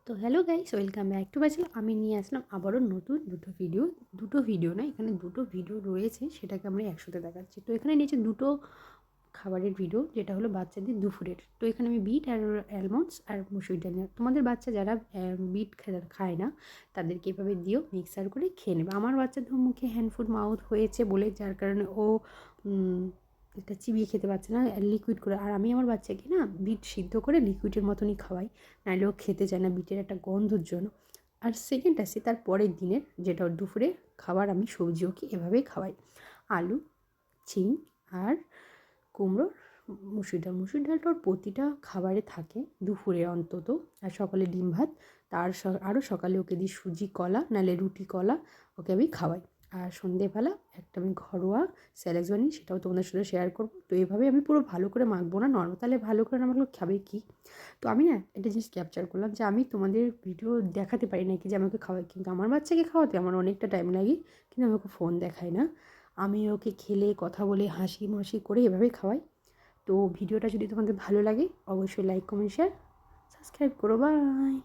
তো hello guys, welcome back to my channel. আমি নিয়ে আসলাম আবারও নতুন দুটো ভিডিও না, এখানে দুটো ভিডিও রয়েছে, সেটাকে আমরা একসাথে দেখাচ্ছি। তো এখানে নিয়েছে দুটো খাবারের ভিডিও, যেটা হলো বাচ্চাদের দুপুরের। তো এখানে আমি বিট আর অ্যালমন্ডস আর মুসুর ডাল নিয়ে, তোমাদের বাচ্চা যারা বিট খায় না তাদেরকে এভাবে দিও, মিক্সার করে খেয়ে নেবে। আমার বাচ্চাদের মুখে হ্যান্ড ফুড মাউথ হয়েছে বলে, যার কারণে ও এটা চিবিয়ে খেতে পারছে না, লিকুইড করে। আর আমি আমার বাচ্চাকে না বিট সিদ্ধ করে লিকুইডের মতনই খাওয়াই, নাহলে ও খেতে চায় না বিটের একটা গন্ধর জন্য। আর সেকেন্ড আসে তার পরের দিনের, যেটা ওর দুপুরে খাবার, আমি সবজি ওকে এভাবেই খাওয়াই, আলু, চিং আর কুমড়োর মুসুর ডালটা ওর প্রতিটা খাবারে থাকে দুপুরে অন্তত। আর সকালে ডিম ভাত, আরও সকালে ওকে দিই সুজি কলা, নাহলে রুটি কলা ওকে আমি খাওয়াই। আর সন্ধেবেলা একটা আমি ঘরোয়া স্যালাড বানিয়ে, সেটাও তোমাদের সাথে শেয়ার করবো। তো এইভাবে আমি পুরো ভালো করে মাখবো না, নর্মাল, তাহলে ভালো করে না মাখলে খাবে কি। তো আমি না একটা জিনিস ক্যাপচার করলাম, যে আমি তোমাদের ভিডিও দেখাতে পারি না কি যে আমাকে খাওয়াই, কিন্তু আমার বাচ্চাকে খাওয়াতে আমার অনেকটা টাইম লাগে, কিন্তু আমি ওকে ফোন দেখাই না, আমি ওকে খেলে কথা বলে হাসি মাসি করে এভাবেই খাওয়াই। তো ভিডিওটা যদি তোমাদের ভালো লাগে অবশ্যই লাইক, কমেন্ট, শেয়ার, সাবস্ক্রাইব করো। বাই।